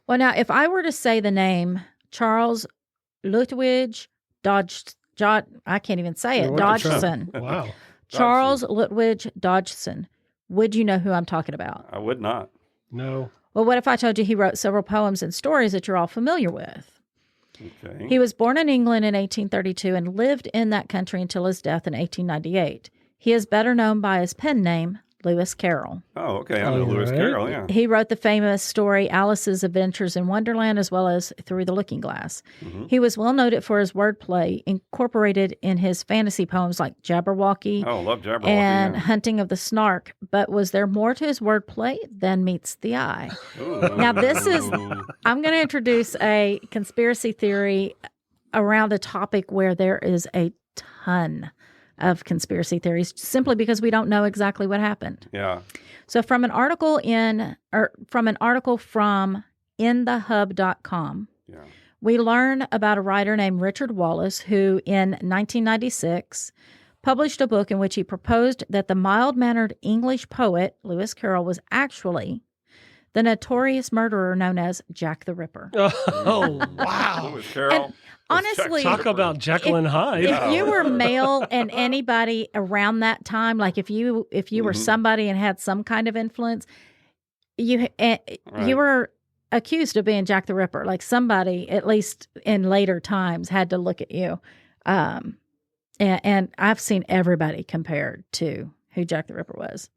Well, now, if I were to say the name Charles Ludwig I can't even say it, Dodgson. Wow. Charles Ludwig Dodgson. Would you know who I'm talking about? I would not. No. Well, what if I told you he wrote several poems and stories that you're all familiar with? Okay. He was born in England in 1832 and lived in that country until his death in 1898. He is better known by his pen name, Lewis Carroll. Oh, okay. I know Lewis right. Carroll, yeah. He wrote the famous story Alice's Adventures in Wonderland as well as Through the Looking Glass. Mm-hmm. He was well noted for his wordplay incorporated in his fantasy poems like Jabberwocky Oh, love Jabberwocky. and yeah. Hunting of the Snark. But was there more to his wordplay than meets the eye? Ooh. Now, I'm going to introduce a conspiracy theory around a topic where there is a ton of conspiracy theories simply because we don't know exactly what happened. Yeah. So from an article from inthehub.com, Yeah. we learn about a writer named Richard Wallace who in 1996 published a book in which he proposed that the mild-mannered English poet Lewis Carroll was actually the notorious murderer known as Jack the Ripper. Oh, wow. Lewis Carroll. honestly, Talk about Jekyll and Hyde. if you were male and anybody around that time, like if you were somebody and had some kind of influence, you were accused of being Jack the Ripper. Like somebody, at least in later times, had to look at you. And I've seen everybody compared to who Jack the Ripper was.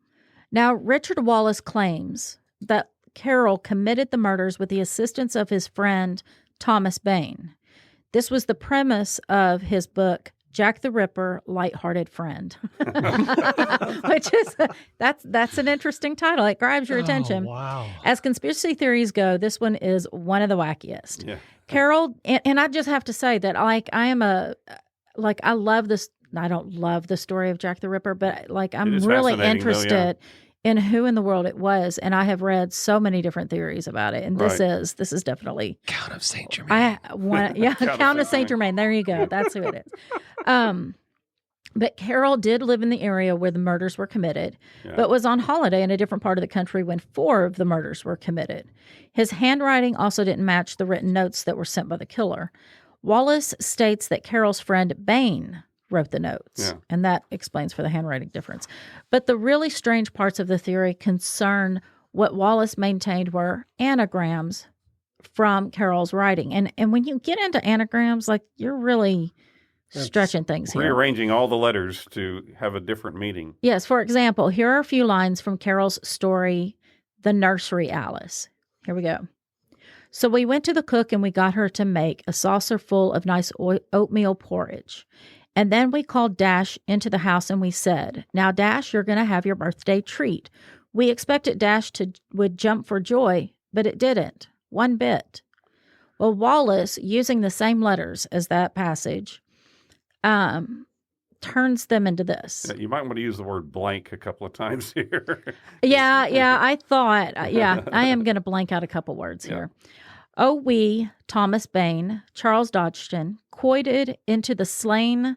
Now, Richard Wallace claims that Carroll committed the murders with the assistance of his friend Thomas Bain. This was the premise of his book, Jack the Ripper, Lighthearted Friend, which is that's an interesting title. It grabs your attention. Wow. As conspiracy theories go, this one is one of the wackiest. Yeah. Carroll, and I just have to say that I love this. I don't love the story of Jack the Ripper, but I'm is really fascinating, interested in who in the world it was, and I have read so many different theories about it. And this is definitely Count of Saint Germain. Count of Saint Germain. There you go. That's who it is. But Carroll did live in the area where the murders were committed, but was on holiday in a different part of the country when 4 of the murders were committed. His handwriting also didn't match the written notes that were sent by the killer. Wallace states that Carroll's friend Bain wrote the notes, and that explains for the handwriting difference. But the really strange parts of the theory concern what Wallace maintained were anagrams from Carroll's writing. And when you get into anagrams, you're really stretching things here. Rearranging all the letters to have a different meaning. Yes, for example, here are a few lines from Carroll's story, The Nursery Alice. Here we go. So we went to the cook and we got her to make a saucer full of nice oatmeal porridge. And then we called Dash into the house and we said, now, Dash, you're going to have your birthday treat. We expected Dash would jump for joy, but it didn't, one bit. Well, Wallace, using the same letters as that passage, turns them into this. Yeah, you might want to use the word blank a couple of times here. I thought, I am going to blank out a couple words here. Oh, we, Thomas Bain, Charles Dodgson, coited into the slain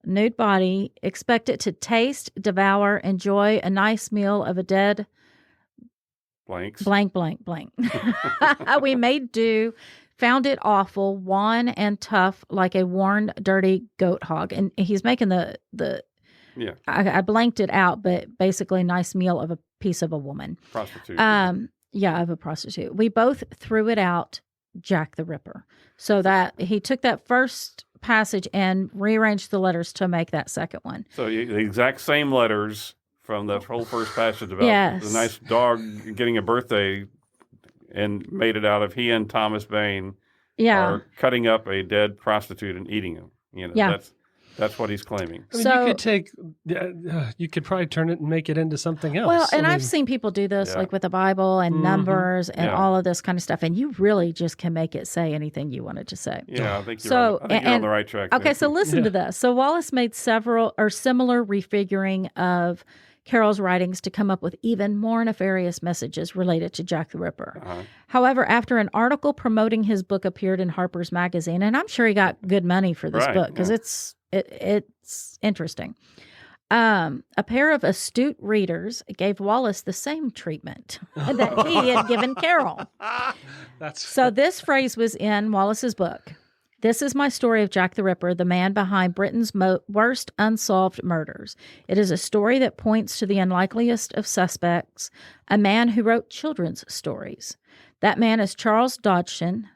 nude body, expect it to taste, devour, enjoy a nice meal of a dead Blanks. blank. We made do, found it awful, wan and tough like a worn, dirty goat hog. And he's making I blanked it out, but basically a nice meal of a piece of a woman. Prostitute. Of a prostitute. We both threw it out, Jack the Ripper. So that he took that first passage and rearranged the letters to make that second one. So the exact same letters from the whole first passage about the nice dog getting a birthday, and made it out of he and Thomas Bain are cutting up a dead prostitute and eating him. That's what he's claiming. I mean, you could probably turn it and make it into something else. Well, and I've seen people do this, like with the Bible and numbers and all of this kind of stuff, and you really just can make it say anything you want it to say. Yeah, I think you're on the right track. Okay, so listen to this. So Wallace made several or similar refiguring of Carroll's writings to come up with even more nefarious messages related to Jack the Ripper. However, after an article promoting his book appeared in Harper's Magazine, and I'm sure he got good money for this book because it's interesting. A pair of astute readers gave Wallace the same treatment that he had given Carroll. So this phrase was in Wallace's book. This is my story of Jack the Ripper, the man behind Britain's worst unsolved murders. It is a story that points to the unlikeliest of suspects, a man who wrote children's stories. That man is Charles Dodgson,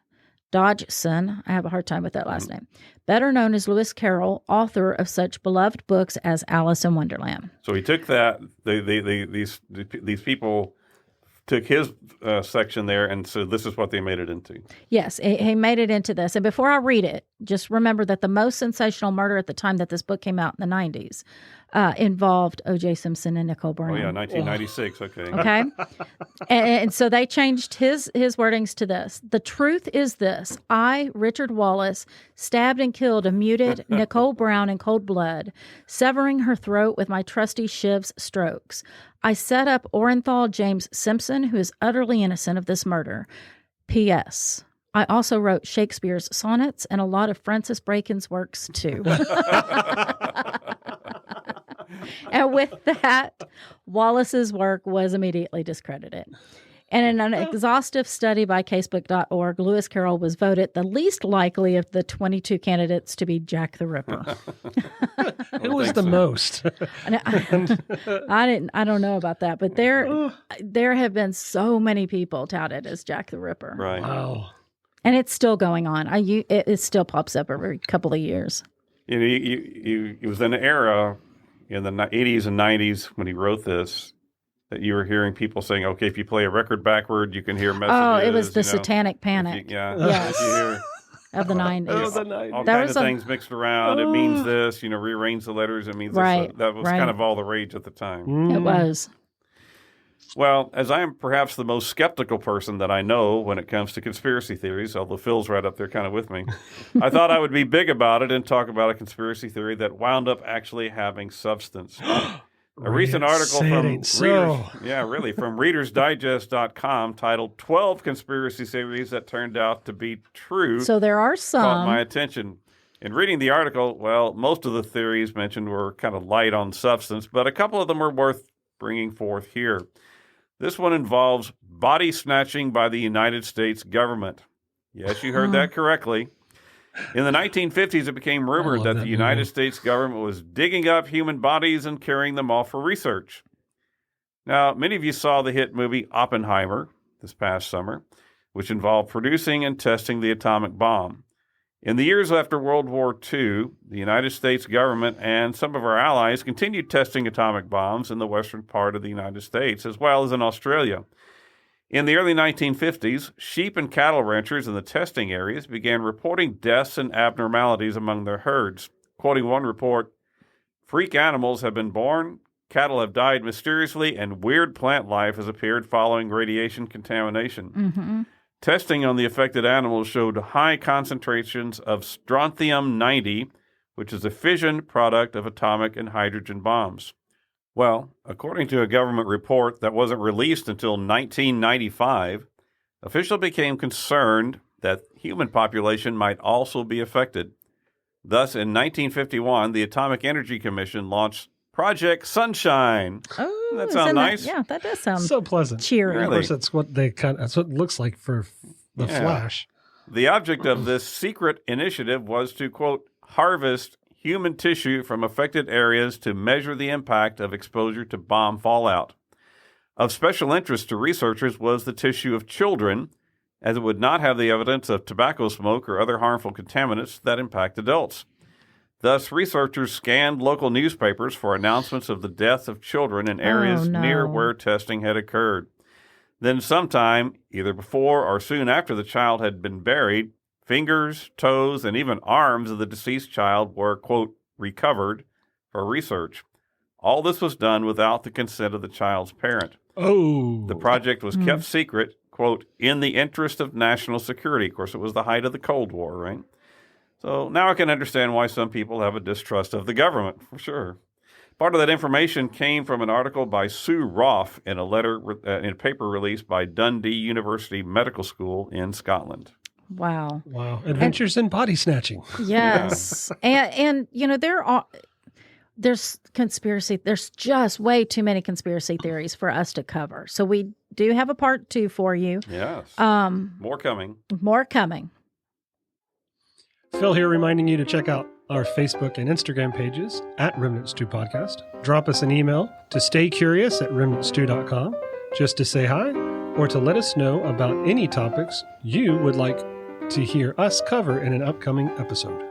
Dodgson, I have a hard time with that last name, better known as Lewis Carroll, author of such beloved books as Alice in Wonderland. So he took that, these people took his section there, and so this is what they made it into. Yes, he made it into this. And before I read it, just remember that the most sensational murder at the time that this book came out in the 90s involved O.J. Simpson and Nicole Brown. Oh, yeah, 1996, okay. Okay. and so they changed his wordings to this. The truth is this. I, Richard Wallace, stabbed and killed a muted Nicole Brown in cold blood, severing her throat with my trusty shiv's strokes. I set up Orenthal James Simpson, who is utterly innocent of this murder. P.S. I also wrote Shakespeare's sonnets and a lot of Francis Bacon's works, too. And with that, Wallace's work was immediately discredited. And in an exhaustive study by casebook.org, Lewis Carroll was voted the least likely of the 22 candidates to be Jack the Ripper. Who was the most? I don't know about that, but there have been so many people touted as Jack the Ripper. Right. Wow. And it's still going on. It still pops up every couple of years. You know, it was an era in the 80s and 90s when he wrote this that you were hearing people saying, okay, if you play a record backward, you can hear messages. Oh, it was the satanic panic. Yes. If you hear, of the 90s. All kinds of things mixed around. It means this, rearrange the letters. It means this. That was kind of all the rage at the time. It was. Well, as I am perhaps the most skeptical person that I know when it comes to conspiracy theories, although Phil's right up there kind of with me, I thought I would be big about it and talk about a conspiracy theory that wound up actually having substance. A recent article from from ReadersDigest.com titled 12 Conspiracy Theories That Turned Out to Be True. So there are some. Caught my attention. In reading the article, well, most of the theories mentioned were kind of light on substance, but a couple of them are worth bringing forth here. This one involves body snatching by the United States government. Yes, you heard that correctly. In the 1950s, it became rumored that the United States government was digging up human bodies and carrying them off for research. Now, many of you saw the hit movie Oppenheimer this past summer, which involved producing and testing the atomic bomb. In the years after World War II, the United States government and some of our allies continued testing atomic bombs in the western part of the United States, as well as in Australia. In the early 1950s, sheep and cattle ranchers in the testing areas began reporting deaths and abnormalities among their herds. Quoting one report, "Freak animals have been born, cattle have died mysteriously, and weird plant life has appeared following radiation contamination." Mm-hmm. Testing on the affected animals showed high concentrations of strontium-90, which is a fission product of atomic and hydrogen bombs. Well, according to a government report that wasn't released until 1995, officials became concerned that human population might also be affected. Thus, in 1951, the Atomic Energy Commission launched Project Sunshine. Oh, that sounds nice. Yeah, that does sound so pleasant. Cheery. Of course, that's what that's what it looks like for the Flash. The object of this secret initiative was to, quote, harvest human tissue from affected areas to measure the impact of exposure to bomb fallout. Of special interest to researchers was the tissue of children, as it would not have the evidence of tobacco smoke or other harmful contaminants that impact adults. Thus, researchers scanned local newspapers for announcements of the death of children in areas near where testing had occurred. Then sometime, either before or soon after the child had been buried, fingers, toes, and even arms of the deceased child were, quote, recovered for research. All this was done without the consent of the child's parent. Oh. The project was kept secret, quote, in the interest of national security. Of course, it was the height of the Cold War, right? So now I can understand why some people have a distrust of the government, for sure. Part of that information came from an article by Sue Roff in a paper released by Dundee University Medical School in Scotland. Wow. Adventures in body snatching. Yes. And there's just way too many conspiracy theories for us to cover. So we do have a part 2 for you. Yes. More coming. Phil here reminding you to check out our Facebook and Instagram pages at Remnant Stew Podcast. Drop us an email to staycurious@remnantstew.com just to say hi or to let us know about any topics you would like to hear us cover in an upcoming episode.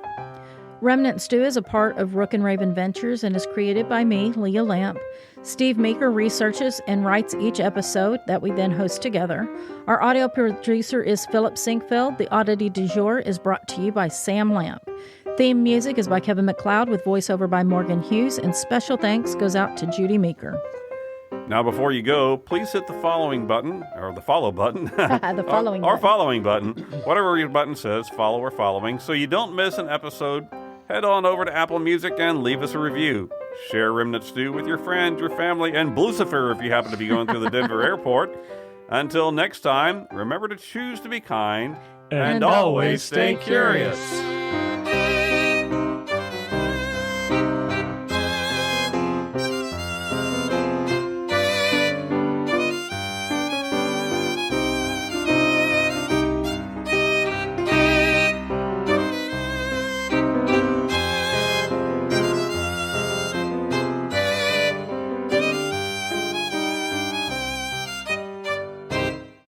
Remnant Stew is a part of Rook and Raven Ventures and is created by me, Leah Lamp. Steve Meeker researches and writes each episode that we then host together. Our audio producer is Philip Sinkfeld. The oddity du jour is brought to you by Sam Lamp. Theme music is by Kevin MacLeod with voiceover by Morgan Hughes, and special thanks goes out to Judy Meeker. Now, before you go, please hit the following button, or the follow button. The following or button. following button. Whatever your button says, follow or following, so you don't miss an episode. Head on over to Apple Music and leave us a review. Share Remnant Stew with your friends, your family, and Blucifer if you happen to be going through the Denver airport. Until next time, remember to choose to be kind and always stay curious.